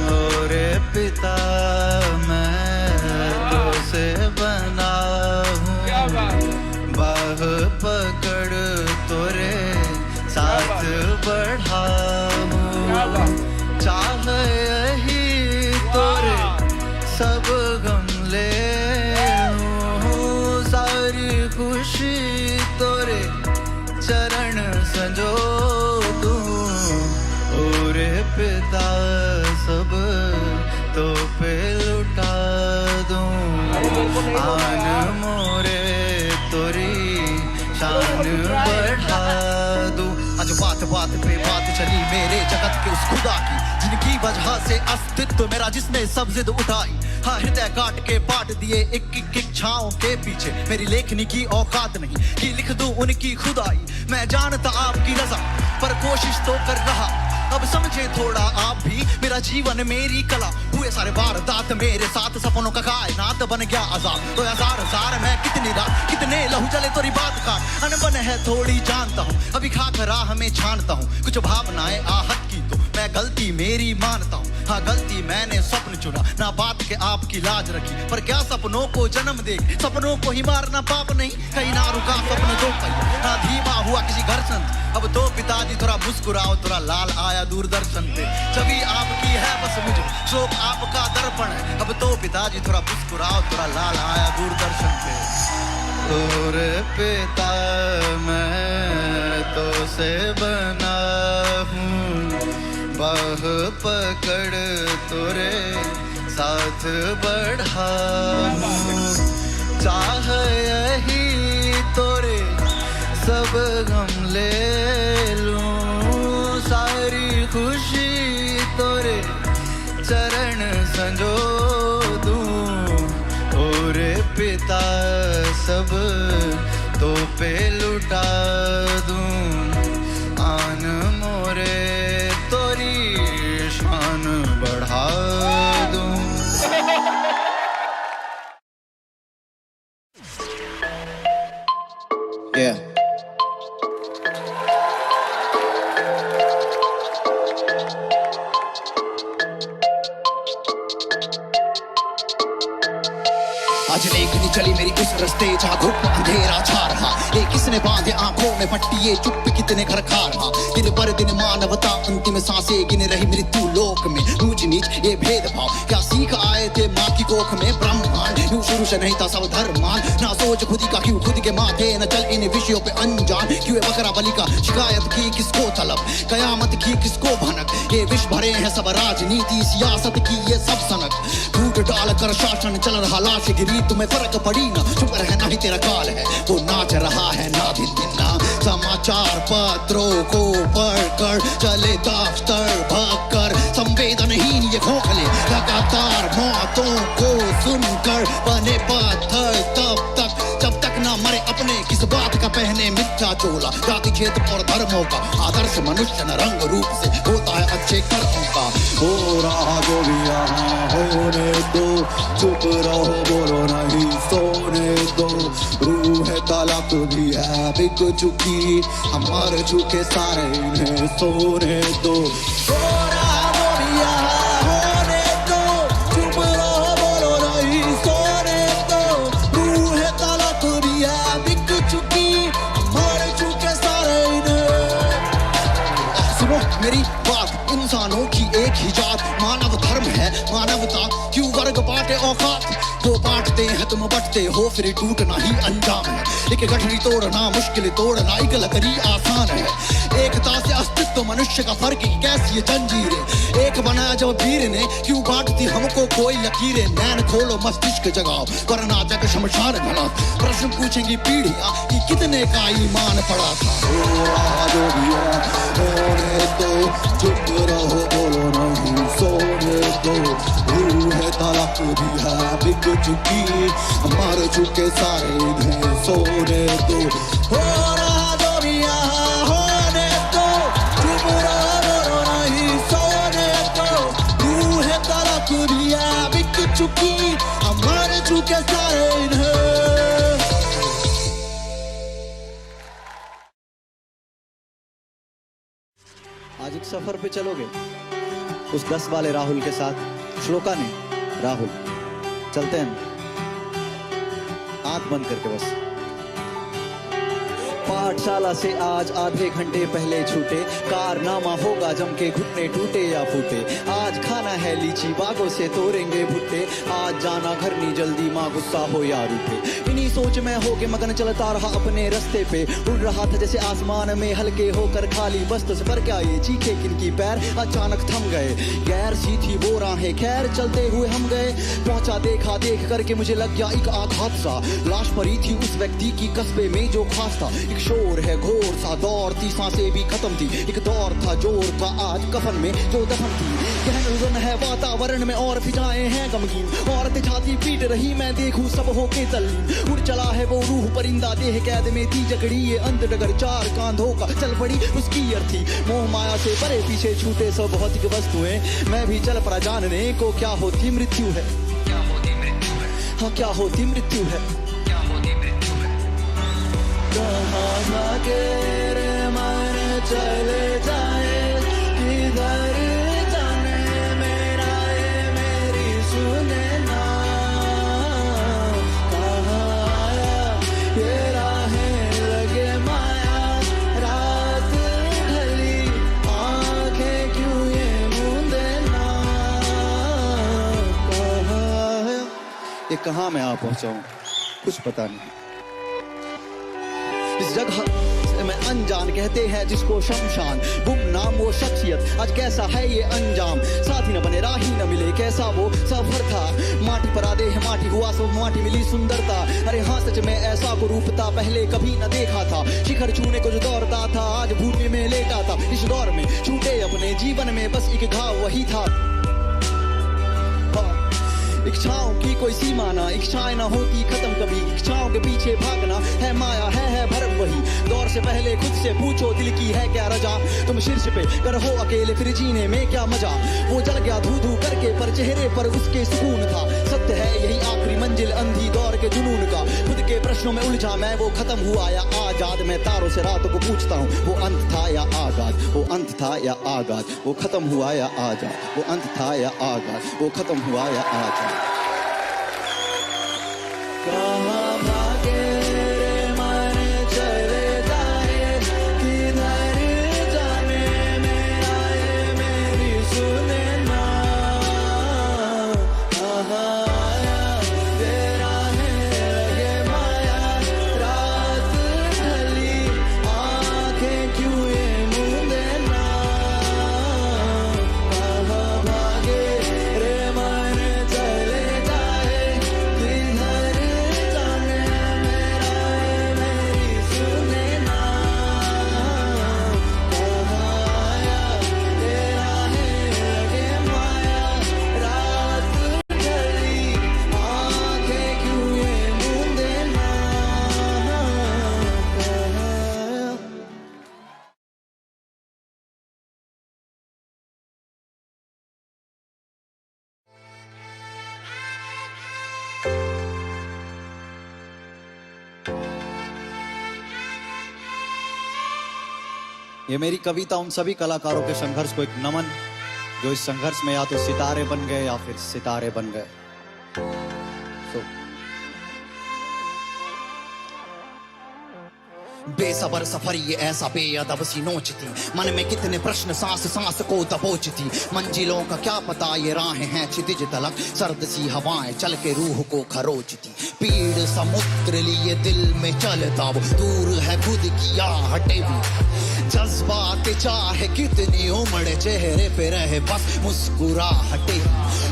ओरे पिता मैं तो से बना हूँ, बाह पकड़ तोरे साथ बढ़ा हूँ, चाह यही तोरे सब गम ले लूँ, सारी खुशी तोरे चरण संजो दूँ। ओरे पिता सब तो पे लुटा दूं, आन मोरे तोरी शान बढ़ा दूं। आज बात बात पे बात चली मेरे जगत के उस खुदा की, जिनकी वजह से अस्तित्व मेरा, जिसने सब जिद उठाई। हाँ, हृदय काट के बांट दिए एक इच्छाओं के पीछे, मेरी लेखनी की औकात नहीं कि लिख दूं उनकी खुदाई। मैं जानता आपकी रजा पर कोशिश तो कर रहा, अब समझे थोड़ा आप भी मेरा जीवन मेरी कला। हुए सारे वारदात मेरे साथ, सपनों का कायनात बन गया आजाद। तो हजार मैं कितनी रात कितने लहू जले तोरी बात का, अनबन है थोड़ी जानता हूँ, अभी खाक राह में छानता हूँ। कुछ भावनाएं आहत की तो मैं गलती मेरी मानता हूँ। हाँ, गलती मैंने स्वप्न चुना, ना बात के आपकी लाज रखी, पर क्या सपनों को जन्म दे, सपनों को ही मारना पाप नहीं। कहीं ना रुका सपन जो कहीं, ना धीमा हुआ किसी घर्षण। अब तो पिताजी थोड़ा मुस्कुराओ, थोड़ा लाल आया दूरदर्शन पे, छवि आपकी है बस मुझे, शोक आपका दर्पण है। अब तो पिताजी थोड़ा मुस्कुराओ, थोड़ा लाल आया दूरदर्शन पे। तोरे पिता मैं तो से बना हूँ, बाह पकड़ तोरे साथ बढ़ा हूँ, चाह यही तोरे सब गम ले लूं, सारी खुशी तोरे चरण संजो दूं। ओरे पिता सब तो पे लुटा दूं, आन मोरे तोरी शान बढ़ा दूं। Yeah. आज लेखनी चली मेरी उस रस्ते जहाँ घुप अंधेरा छा रहा, ये किसने बांधे आंखों में पट्टी, ये चुप कितने घर खा रहा। दिन पर दिन मानवता अंतिम सांसें गिन रही मृत्यु लोक में, ऊंच नीच ये भेदभाव क्या सीख आए थे माँ की कोख में। ब्रह्मांड यूं शुरू से नहीं था सब धर्मान, ना सोच खुदी का क्यों खुद के माथे, न चल इन विषयों पे अनजान। क्यों बकरा बलि का शिकायत की किसको तलब, कयामत की किसको भनक। ये विष भरे हैं सब राजनीति सियासत की ये सब सनक, फूट डाल कर शासन चल रहा लाश गिरी, तुम्हें फर्क पड़ी ना, शुक्र है ना ही तेरा काल है वो नाच रहा है ना दिन दिन ना। समाचार पत्रों को पढ़कर चले दफ्तर भागकर, संवेदनहीन ये खोखले लगातार मौतों को सुनकर बने पत्थर तब तक जब तक ना मरे अपने, किस बात का पहने मिथ्या चोला। जाति खेत और धर्मों का आदर्श मनुष्य न रंग रूप से होता है अच्छे कर्मों का। हो रहा जो भी यहाँ होने दो, चुप रहो बोलो नहीं सोने दो। रूह तलक भी है बिक चुकी, हमारे झुके सारे इन्हें सोने दो। हो रहा जो भी यहाँ होने दो, चुप रहो बोलो नहीं सोने दो। रूह तलक भी है बिक चुकी, हमारे झुके सारे इन्हें। सुनो मेरी बात, इंसानों की एक ही जात, मानव धर्म है मानवता, क्यों वर्ग बांटे औकात। तो बांटते हैं तुम बटते हो फिर टूटना ही अंजाम है। एक गठरी तोड़ना मुश्किल तोड़ना एक लकड़ी आसान है। एकता से अस्तित्व मनुष्य का फर्क की कैसी ये जंजीरें, एक बनाया जब वीर ने क्यों बांटती हमको कोई लकीरें। नैन खोलो मस्तिष्क जगाओ वरना जग शमशान घना, प्रश्न पूछेंगी पीढ़ियां कि कितने का ईमान पड़ा था। जो भी होने दो, चुप रहो बोलो नहीं सोने दो। रूह तलक भी है बिक चुकी, हमारे चुके सारे इन्हें सोने दो। हो रहा जो भी यहाँ होने दो, चुप रहो बोलो नहीं सोने दो। रूह तलक भी है बिक चुकी, हमारे चुके सारे इन्हें। सफर पे चलोगे उस 10 वाले राहुल के साथ? श्लोका ने राहुल चलते हैं, आंख बंद करके बस। पाठशाला से आज आधे घंटे पहले छूटे, कारनामा होगा जम के घुटने टूटे या फूटे। आज खाना है लीची बागों से तोड़ेंगे भुट्टे, आज जाना घर नहीं जल्दी माँ गुस्सा हो या रूठे। इन्हीं सोच में हो के मगन चलता रहा अपने रास्ते पे, उड़ रहा था जैसे आसमान में हल्के होकर खाली बस्त से। पर क्या ये चीखे किनकी पैर अचानक थम गए, गैर सी थी वो राहें खैर चलते हुए हम गए। पहुंचा देखा देख करके मुझे लग गया एक आघात सा, लाश पड़ी थी उस व्यक्ति की कस्बे में जो खास था। एक शोर है घोर सा, दौड़ती सांसें भी खत्म थी, एक दौर था जोर का आज कफन में जो दफन थी। गहन है वातावरण में और फिजाएं हैं गमगीन, औरतें छाती पीट रही मैं देखूं सब होके तल्लीन। उड़ चला है वो रूह परिंदा देह कैद में थी जकड़ी, ये अंत डगर चार कांधों का चल पड़ी उसकी अर्थी। मोह माया से परे पीछे छूटे सब भौतिक वस्तुएं, मैं भी चल पड़ा जानने को क्या होती मृत्यु है, क्या होती मृत्यु है, हाँ क्या होती मृत्यु है, क्या होती मृत्यु है। कहाँ भागे रे मन चले जाए, किधर जाने मेरा ये मेरी सुने ना। कहाँ आया ये राहें लगे माया, रात ढली आंखें क्यों ये मूंदे ना। कहाँ है ये, कहाँ मैं आ पहुंचा हूं कुछ पता नहीं। इस जगह मैं अनजान कहते हैं जिसको शमशान, गुमनाम वो शख्सियत आज कैसा है ये अंजाम। साथी न बने राही न मिले कैसा वो सफर था, माटी पर आधे है माटी हुआ सब माटी मिली सुंदरता। अरे हाँ सच में ऐसा को रूपता पहले कभी न देखा था, शिखर छूने को जो दौड़ता था आज भूमि में लेटा था। इस दौर में छूटे अपने जीवन में बस एक घाव वही था, इच्छाओं की कोई सीमा ना, इच्छाएं ना होती खत्म कभी। इच्छाओं के पीछे भागना है माया है भरम वही। दौर से पहले खुद से पूछो दिल की है क्या रजा, तुम शीर्ष पे कर हो अकेले फिर जीने में क्या मजा। वो जल गया धू धू करके पर चेहरे पर उसके सुकून था, सत्य है यही आखिरी मंजिल अंधी दौर के जुनून का। खुद के प्रश्नों में उलझा मैं, वो खत्म हुआ या आजाद। मैं तारों से रातों को पूछता हूँ वो अंत था या आगाज, वो अंत था या आगाज, वो खत्म हुआ या आजाद, वो अंत था या आगाज, वो खत्म हुआ या आजाद। कहाँ भागे रे मन चले जाए, किधर जाने मेरा ये मेरी सुने ना। कहाँ आया तेरा है लगे माया, रात ढली आंखें क्यों ये मूंदे ना। कहाँ भागे रे मन चले जाए, किधर जाने मेरा ये मेरी सुने ना। कहाँ आया तेरा है लगे माया, रात ढली आंखें क्यों ये मूंदे ना। कहाँ आया। ये मेरी कविता उन सभी कलाकारों के संघर्ष को एक नमन, जो इस संघर्ष में या तो सितारे बन गए या फिर सितारे बन गए। बेसबर सफर ये ऐसा बेअदब सी नोचती, मन में कितने प्रश्न सांस सांस को दबोचती। मंजिलों का क्या पता ये राहें हैं क्षितिज तलक, सर्द सी हवाएं चल के रूह को खरोचती। पीड़ समुद्र लिए दिल में चलता वो, दूर है खुद की आहटे भी। जज्बात चाहे कितनी उमड़ चेहरे पे रहे बस मुस्कुराहटे।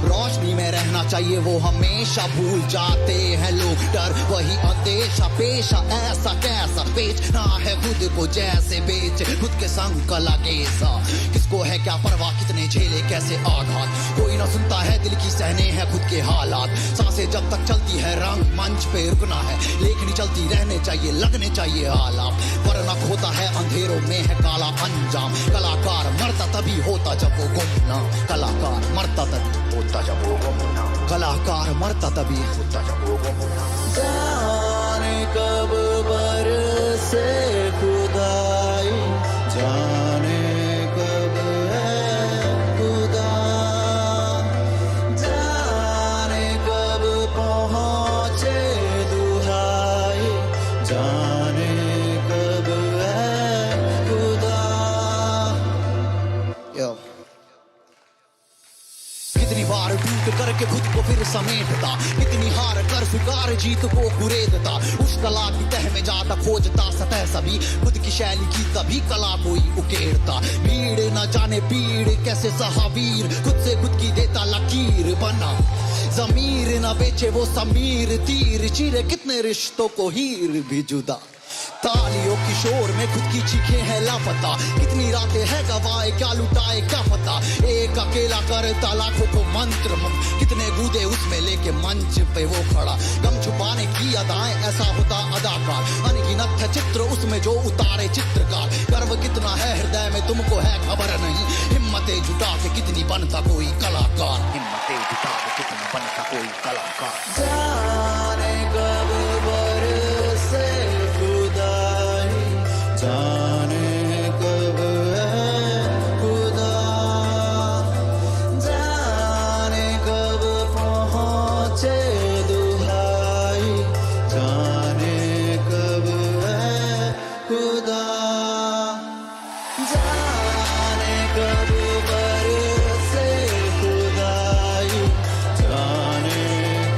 रोशनी में रहना चाहिए वो हमेशा भूल जाते हैं लोग, डर वही अंदेशा। पेशा ऐसा कैसा बेचना है खुद को जैसे बेच खुद के संग का लगे सा। किसको है क्या परवाह कितने झेले कैसे आघात, कोई ना सुनता है दिल की सहने हैं खुद के हालात। सांसें जब तक चलती है रंग मंच पे रुकना है, लेखनी चलती रहने चाहिए लगने चाहिए आलाप। वरना होता है अंधेरों में है काला अंजाम। कलाकार मरता तभी होता जब वो गुमनाम, कलाकार मरता तभी होता जब वो गुमनाम, कलाकार मरता तभी होता जब वो गुमनाम। जाने कब बरसे खुदाई, जाने कब जाने कब है खुदा। Yo. कितनी बार टूट करके खुद को फिर समेटता, कितनी हार कर स्वीकार जीत को कुरेदता, उस कला की तह में जाता खोजता सतह सभी, खुद की शैली की कभी कला कोई उकेरता, भीड़ न जाने पीड़ कैसे सहावीर, खुद से खुद की देता लकीर बना, जमीर न बेचे वो समीर, तीर चीरे कितने रिश्तों को हीर भी जुदा, तालियों की शोर में खुद की चीखें है लापता, कितनी रातें है गवाए क्या लुटाए क्या पता, एक अकेला करता लाखों को मंत्र मुग्ध, कितने गूदे उसमें लेके मंच पे वो खड़ा, गम छुपाने की अदाएं ऐसा होता अदाकार, अनगिनत है चित्र उसमें जो उतारे चित्रकार, गर्व कितना है हृदय में तुमको है खबर नहीं, हिम्मतें जुटा के कितनी बनता कोई कलाकार, हिम्मतें जुटा के कितनी बनता कोई कलाकार। जाने कब बरसे खुदाई, जाने कब है खुदा, जाने कब पहुंचे दुहाई, जाने कब है खुदा, जाने कब बरसे खुदाई, जाने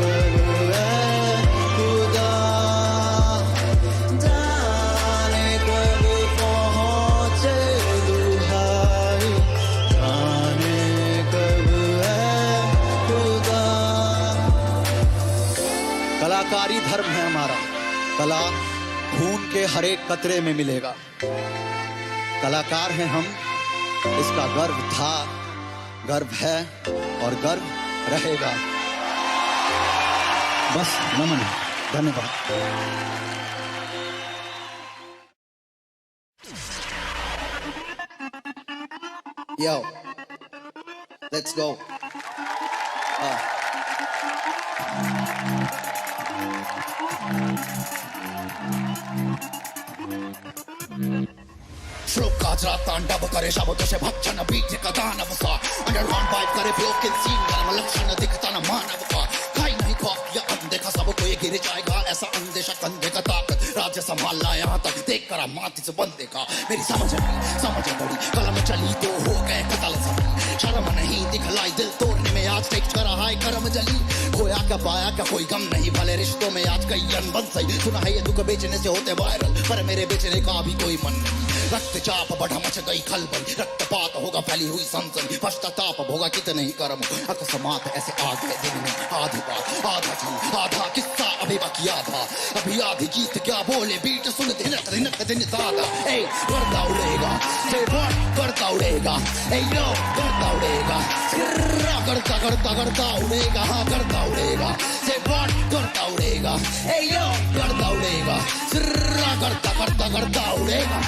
कब है खुदा, जाने कब पहुंचे दुहाई, जाने कब है खुदा। कलाकारी धर्म है हमारा, कला खून के हर एक कतरे में मिलेगा, कलाकार हैं हम, इसका गर्व था, गर्व है और गर्व रहेगा। बस नमन, धन्यवाद। Yo, let's go. श्लोक काजरा तांडव करे शब्दों से भक्षण बीज का दानव सा, अंडरग्राउंड वाइब करे ब्रोकन सीन कर्म लक्षण दिखता न मानव का, खाई नहीं खौफ या अनदेखा सबको ये गिर जाएगा, ऐसा अंदेशा कंधे का ताकत राज्य संभाल ला यहाँ तक, देख कर माथे से बंदे का, मेरी समझ बड़ी कलम चली तो हो गए कतल सभी, शर्म नहीं दिखलाई दिल तोड़ने में आज टेक्स्ट करा हाय करम जली, खोया क्या पाया क्या कोई गम नहीं, भले रिश्तों में आज कई अनबन सही, सुना है ये दुख बेचने से होते वायरल, पर मेरे बेचने का भी कोई मन नहीं, रक्तचाप बढ़ा मच गई खलबल, रक्तपात होगा फैली हुई सनसनी, पश्चाताप होगा कितने ही कर्म, अकस्मात ऐसे आ गए दिन में, आधी बात आधा झूठ आधा किस्सा अभी बाकी आधा, अभी आधी गीत क्या बोले बीट सुन धिनक धिनक दिन दादा, ए करता उड़ेगा से करता उड़ेगा, ए यो करता उड़ेगा, सिर्रा करता करता करता उड़ेगा, हाँ करता उड़ेगा, से करता उड़ेगा, ए यो करता उड़ेगा, सिर्रा करता करता करता उड़ेगा।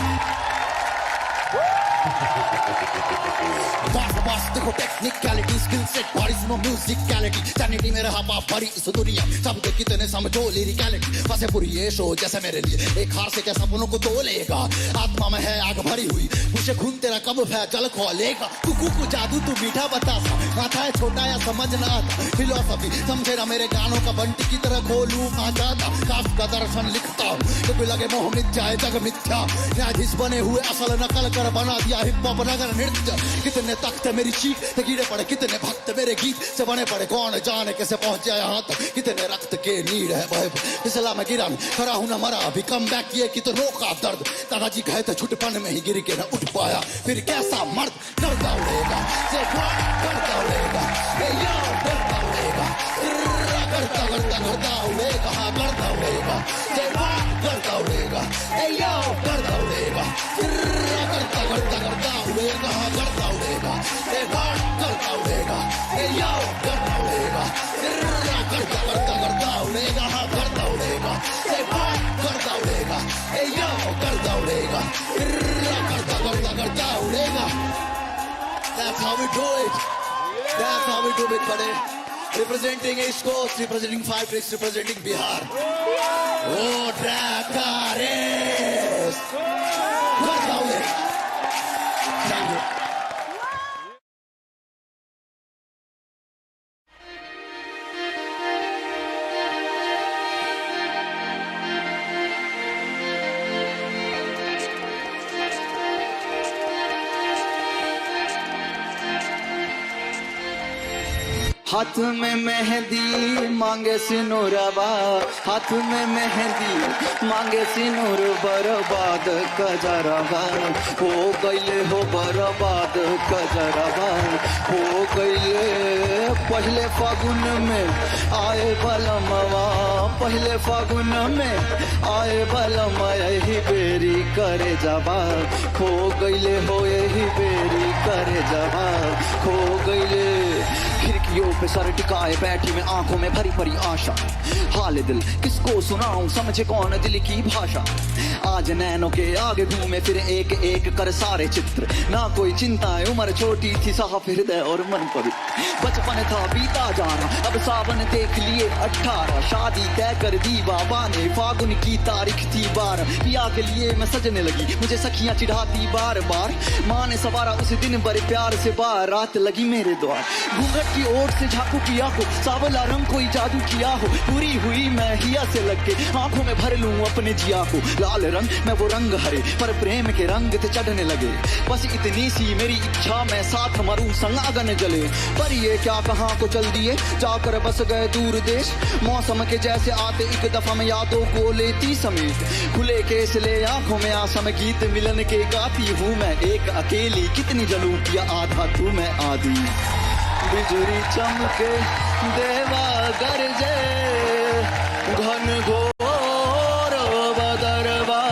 बस देखो टेक्निकलिटी स्किल सेट बॉडी सुनो म्यूजिकलिटी, सैनिटी में रहा पाप भरी इस दुनिया, सब जो कितने समझो लिरिकलिटी, फंसे पूरी ये शो जैसे मेरे लिए, एक हार से क्या सपनों को तोलेगा, आत्मा में है आग भरी हुई, मुझे खून तेरा कब है जल खोलेगा, कुकू को जादू तू मीठा बतासा, माथा है छोटा या समझ ना आता, फिलोसफी समझे ना मेरे गानों का बंटी की तरह खोलूं कहाँ जाता, काफ का दर्शन लिखता हूँ, क्योंकि लगे मोह मिट जाए जग मिथ्या, न्यायाधीश बने हुए असल नकल कर बना दिया हिप हॉप नगर नृत्य, कितने तख्त मेरी चीख ते कीड़े पड़े, कितने भक्त मेरे गीत से बने पड़े, कौन जाने कैसे पहुंचे यहाँ तक, कितने रक्त के नीड है भाई, फिसला मैं गिरा खड़ा हूं ना मरा, अभी कम बैक किए कि तो रोका दर्द, दादाजी कहे थे छुटपन में ही गिर के न उठ पाया, फिर कैसा मर्द करता उड़ेगा, से करता उड़ेगा, करता उड़ेगा, करता करता करता उड़ेगा, हाँ करता उड़ेगा, से करता उड़ेगा, करता उड़ेगा, करता करता करता उड़ेगा, हाँ करता उड़ेगा, करता उड़ेगा, करता उड़ेगा, करता करता करता उड़ेगा, हाँ करता उड़ेगा, करता उड़ेगा, करता उड़ेगा, करता करता करता उड़ेगा। That's how we do it. That's how we do it, buddy. Representing East Coast, representing 5 Tricks, representing Bihar. Oh, Drakares! करता उड़ेगा। Thank you. हाथ में मेहंदी मांगे सिनुरवा, हाथ में मेहंदी मांगे सिनुर, बर्बाद कजरवा हो गईले हो, बर्बाद कजरवा हो गईले। पहले फागुन में आए बलमवा, पहले फागुन में आए बलमा, यही बेरी करे जवा हो गईले हो, यही बेरी करे जवा हो गईले। खिड़कियों पे सर टिकाए बैठी मैं, आंखों में भरी भरी आशा, हाल दिल किसको सुनाऊं, समझे कौन दिल की भाषा। आज नैनों के आगे घूमे फिर एक एक कर सारे चित्र, ना कोई चिंता है, उम्र छोटी थी, साफ हृदय और मन पवित्र। बचपन था बीता जाना, अब सावन देख लिए 18, शादी तय कर दी बाबा ने, फागुन की तारीख थी 12। पिया के लिए मैं सजने लगी, मुझे सखियां चिढ़ाती बार बार, माँ ने सवारा उस दिन बड़े प्यार से, बार रात लगी मेरे द्वार। घूंघट की ओर से झांकू किया को, सावला रंग कोई जादू किया हो, पूरी हुई मैं हिया से लग के, आंखों में भर लूं अपने जिया को। लाल रंग मैं वो रंग हरे, पर प्रेम के रंग थे चढ़ने लगे, बस इतनी सी मेरी इच्छा, मैं साथ मरूं संग अगन जले। पर ये क्या कहाँ को चल दिए, जाकर बस गए दूर देश, मौसम के जैसे आते एक दफा में यादों को लेती समेत। खुले केस ले आंखों में आसम, गीत मिलन के गाती हूँ मैं एक अकेली, कितनी जलूं किया आधा तू मैं आधी। बिजली चमके देवा गरजे, घन घोर बदरवा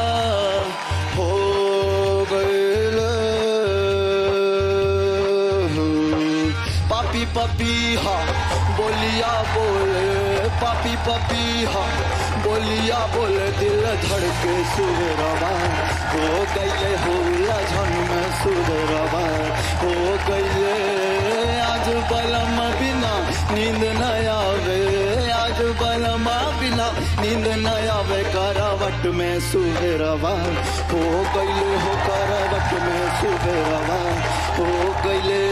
हो गइल। पापी पपीहा बोलिया बोले, पापी पपीहा बोलिया बोले, दिल धड़के सुरवा हो गइले, हो लझन में सुरवा हो गइले। आज बलम बिना नींद न आवे, आज बलम बिना नींद न आवे, करावट में सुबेरवा हो गईले हो, करावट में सुबेरवा हो गईले।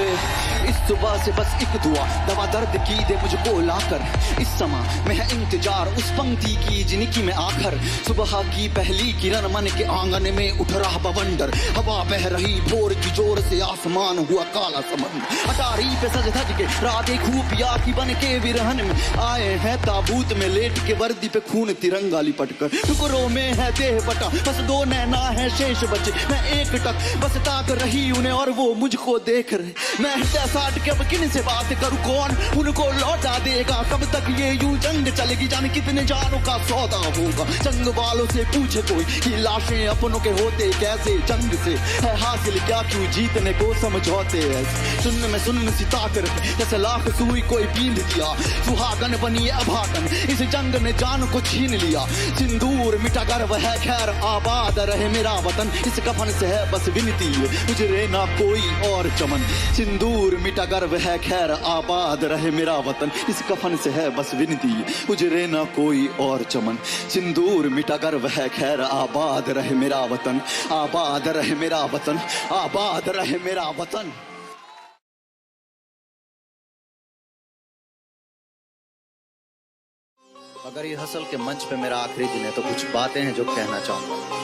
इस सुबह से बस एक दुआ, दवा दर्द की दे मुझको लाकर, इस समय में है इंतजार उस पंक्ति की जिनकी में आखिर। सुबह की पहली किरण मन के आंगन में उठ रहा बवंडर, हवा बह रही भोर की जोर से, आसमान हुआ काला समंदर। अटारी पे सज धज के राधे खूबिया की बन के विरहन में आए हैं, ताबूत में लेट के वर्दी पे खून तिरंगा लिपट कर। टुकड़ों में है देह बटा, बस दो नैना है शेष बचे, मैं एक टक बस ताक रही उन्हें और वो मुझको देख रहे। मैं साठ के अब किन से बात करूं, कौन उनको लौटा देगा, कब तक ये यूं जंग चलेगी, जाने कितने जानों का सौदा होगा। जंग वालों से पूछे कोई कि लाशें अपनों के होते कैसे, जंग से है हासिल क्या, क्यों जीतने को समझौते ऐसे। सुन्न में सुन्न सिता कर जैसे लाख सुई कोई बींध दिया, सुहागन बनी अभागन, इस जंग ने जान को छीन लिया। सिंदूर मिटा गर्व है खैर आबाद रहे मेरा वतन, इस कफन से है बस विनती गुजरे ना कोई और चमन। सिंदूर मिटा गर्व है खैर आबाद रहे मेरा वतन, इस कफन से है बस विनती गुजरे ना कोई और चमन। सिंदूर मिटा गर्व है खैर आबाद रहे मेरा वतन, आबाद रहे मेरा वतन, आबाद रहे मेरा वतन। अगर ये हसल के मंच पे मेरा आखिरी दिन है तो कुछ बातें हैं जो कहना चाहूंगा।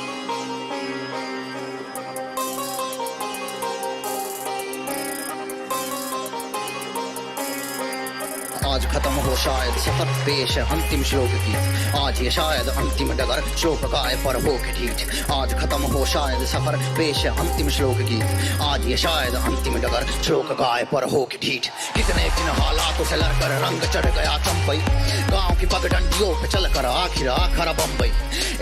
आज खत्म हो शायद सफर, पेश है अंतिम श्लोक की, आज ये शायद अंतिम डगर, श्लोक गाए पर हो के ठीक। आज खत्म हो शायद सफर, पेश है अंतिम श्लोक की, आज ये शायद अंतिम डगर, श्लोक गाए पर हो के ठीक। कितने किन हालातों से लड़कर रंग चढ़ गया चंपई, गांव की पगडंडियों पे चलकर आखिर आखरा बम्बई।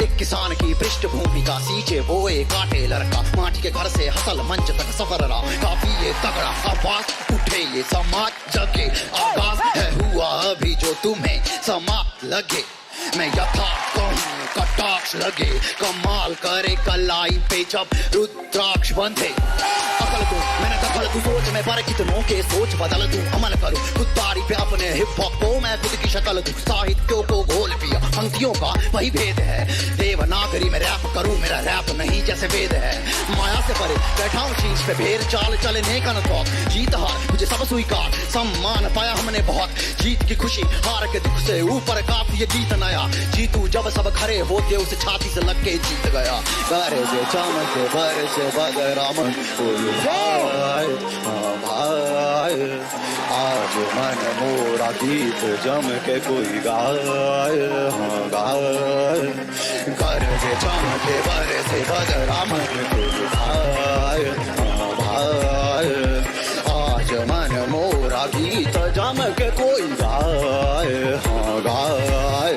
एक किसान की पृष्ठभूमि का सींचे बोए काटे लड़का, माटी के घर से हसल मंच तक सफर रहा काफी ये तगड़ा। आवाज उठे ये समाज जगे, आगाज है हुआ अभी जो तुम्हें समाप्त लगे। मैं यथार्थ कहूँ कटाक्ष लगे, कमाल करे कलाई पे जब रुद्राक्ष बंधे। अकल दूं मैंने दखल दूं सोच में, पर कितनों के सोच बदल दूं, अमल करूं खुददारी पे अपने हिप हॉप को, मैं खुद की शक्ल दूं, साहित्यों को घोल पिया पंक्तियों का वही भेद है। देव देवनागरी में रैप करूं, मेरा रैप नहीं जैसे वेद है। माया से परे बैठा हूं शीश पे, भेड़ चाल चले नेका न थौक। जीत हार मुझे सब स्वीकार, सम्मान पाया हमने बहुत। जीत की खुशी हार के दुख से ऊपर काफी ये जीत नया। जीतू जब सब खड़े होते उसे छाती से लग के जीत गया। करे से चमके भर से बदरामन कोई भाई, भाई आज मन मोरा गीत जम के कोई गाय, गाय करे से चमके भर से बदरामन कोई भाई, भाई आज मन मोरा गीत जम के कोई गाय, गाय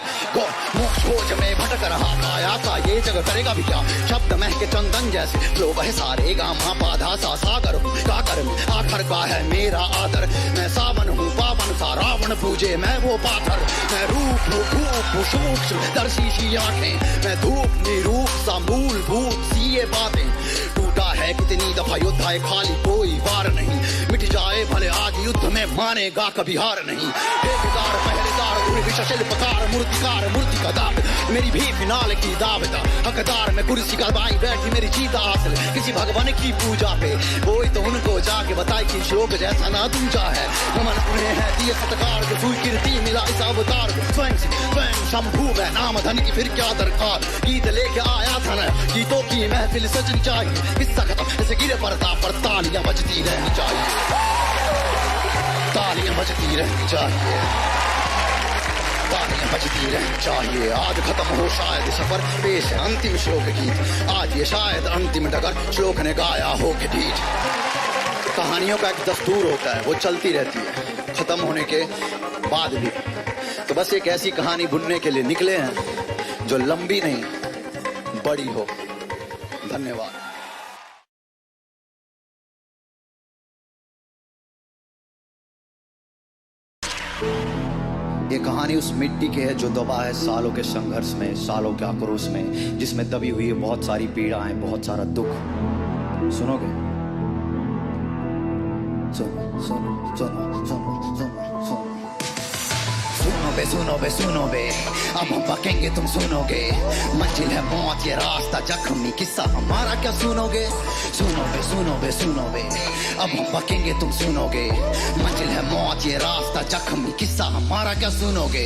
खोज में भटक रहा आया था ये जगह करेगा भी क्या। शब्द महके चंदन जैसे फ्लो बहे सारे गामा पाधा सा सागर हूँ काकर में आखर का है मेरा आदर। मैं सावन हूँ पावन सा रावण पूजे मैं वो पाथर। मैं रूप हूँ भूप हूँ सूक्ष्म दर्शी आंखें। मैं धूप निरूप सा मूल भूत सी ये बातें। टूटा है कितनी दफा युद्ध है खाली कोई वार नहीं। मिट जाए भले आज युद्ध में मानेगा कभी हार नहीं। ठेकेदार पहरेदार विश्व शिल्पकार मूर्तिकार मूर्ति का दाव मेरी भी फिनाल की दावत। हकदार में कुर्सी का बाई बैठी मेरी जीत हासिल किसी भगवान की पूजा पे। कोई तो उनको जाके बताए कि श्लोक जैसा ना दूजा है। नमन उन्हें है दिए सत्कार जो कीर्ति मिला इस अवतार को। स्वयं शंभू है नाम धन की फिर क्या दरकार। गीत लेके आया था न गीतों की महफिल सजनी चाहिए। किस्सा खत्म जैसे गिरे पर्दा पर तालियां बजती रहनी चाहिए। तालियां बजती रहनी चाहिए। तालियां बजती रहनी चाहिए। आज खत्म हो शायद सफर पेश है अंतिम श्लोक गीत। आज ये शायद अंतिम डगर श्लोक ने गाया हो के गीत। कहानियों का एक दस्तूर होता है वो चलती रहती है खत्म होने के बाद भी। तो बस एक ऐसी कहानी बुनने के लिए निकले हैं जो लंबी नहीं बड़ी हो। धन्यवाद। ये कहानी उस मिट्टी की है जो दबा है सालों के संघर्ष में, सालों के आक्रोश में, जिसमें दबी हुई है बहुत सारी पीड़ाएं, बहुत सारा दुख। सुनोगे? सुनो सुनो सुनो सुनो सुनो सुनो सुनो बे सुनो बे अब हम पकेंगे तुम सुनोगे। मंजिल है मौत ये रास्ता जख्मी किस्सा हमारा क्या सुनोगे। सुनो बे सुनो बे अब हम पकेंगे तुम सुनोगे। मंजिल है मौत ये रास्ता जख्मी किस्सा हमारा क्या सुनोगे।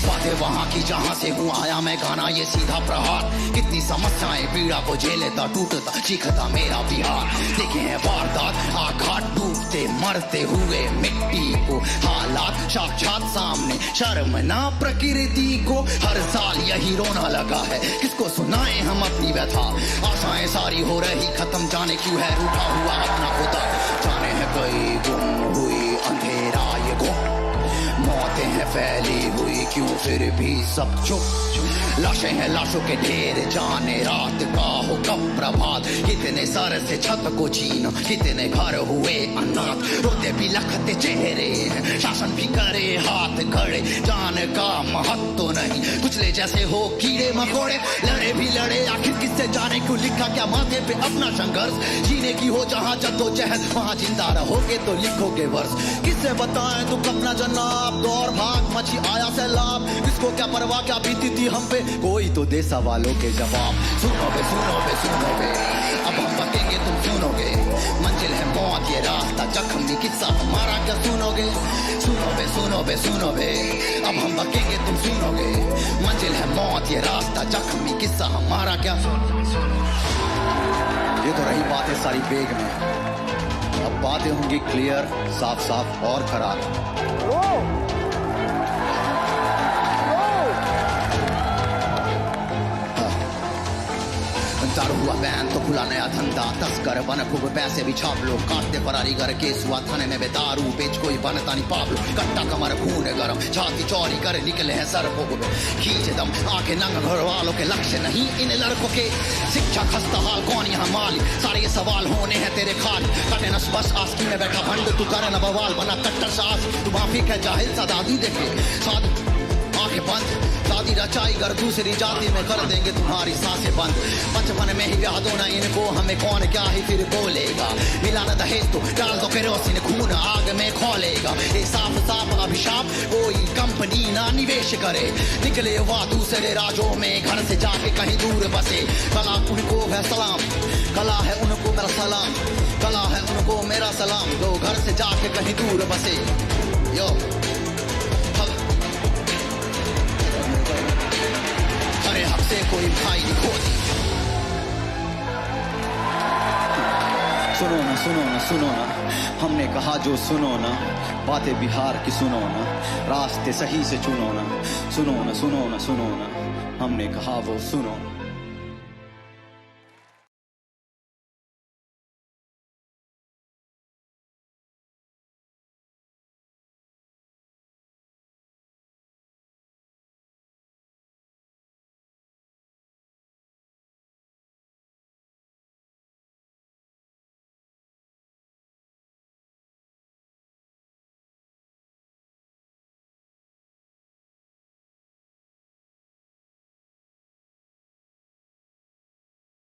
बातें वहाँ की जहाँ से हूँ आया मैं गाना ये सीधा प्रहार। कितनी समस्याएं पीड़ा को झेलेता टूटता चीखता मेरा बिहार। देखे हैं वारदात आघात डूबते मरते हुए मिट्टी को हालात साक्षात सामने शर्म ना प्रकृति को। हर साल यही रोना लगा है किसको सुनाए हम अपनी व्यथा। आशाएं सारी हो रही खत्म जाने क्यों है रूठा हुआ अपना खुदा। जाने है कई गुम हुई अंधेरा ये गुम मौतें हैं फैली हुई क्यों फिर भी सब चुप। लाशें हैं लाशों के ढेर जाने रात का हो कब प्रभात। कितने सर से छत को छीन कितने घर हुए अनाथ। रोते भी लखते चेहरे हैं शासन भी करे हाथ खड़े। जान का महत्व तो नहीं कुचले जैसे हो कीड़े मकोड़े। लड़े भी लड़े आखिर किससे जाने क्यों लिखा क्या माथे पे अपना संघर्ष। जीने की हो जहाँ जद्दोजहद वहाँ जिंदा रहोगे तो लिखोगे वर्ष। किससे बताएं दुख अपना जनाब दौर भाग मची आया सैलाब। किसको क्या परवाह क्या बीती थी हम पे कोई तो दे सवालों के जवाब। सुनो बे अब हम बकेंगे तुम सुनोगे। मंजिल है मौत ये रास्ता जख्मी किस्सा हमारा क्या सुनोगे। सुनो बे अब हम बकेंगे तुम सुनोगे। मंजिल है मौत ये रास्ता जख्मी किस्सा हमारा क्या। ये तो रही बातें सारी बेग में। अब बातें होंगी क्लियर साफ साफ और खराब। दारू हुआ बैन तो खुला नया धंधा। तस्कर बन खूब पैसे भी छाप लो। काटते फरारी घर केस हुआ थाने में बेदारू बेच कोई बनता नहीं पाप लो। कट्टा कमर खून गरम छाती चौड़ी कर निकले हैं सर पोग में। खींच दम आंखें नंग घर वालों के लक्ष्य नहीं इन लड़कों के। शिक्षा खस्ता हाल कौन यहाँ माली सारे ये सवाल होने हैं तेरे खाली। कटे नस बस आस्की में बैठा भंड तू करे न बवाल बना कट्टर सास तू माफी कह जाहिल सदादी देखे साधु आंखें बंद, शादी रचाई कर दूसरी जाति में कर देंगे तुम्हारी सांसें बंद। बचपन में ही ब्याह दो ना इनको, हमें कौन क्या ही फिर बोलेगा। मिला न दहेज तो डाल दो केरोसिन, खून आग में खोलेगा। ये साफ साफ अभिशाप, कोई कंपनी ना निवेश करे। निकले वह दूसरे राज्यों में, घर से जाके कहीं दूर बसे। कला उनको है सलाम, कला है उनको मेरा सलाम, कला है उनको मेरा सलाम। दो घर से जाके कहीं दूर बसे। यो अरे हक से कोई भाई खो दी। सुनो ना सुनो ना सुनो ना, हमने कहा जो सुनो ना, बातें बिहार की सुनो ना, रास्ते सही से चुनो ना। सुनो ना सुनो ना सुनो ना, हमने कहा वो सुनो।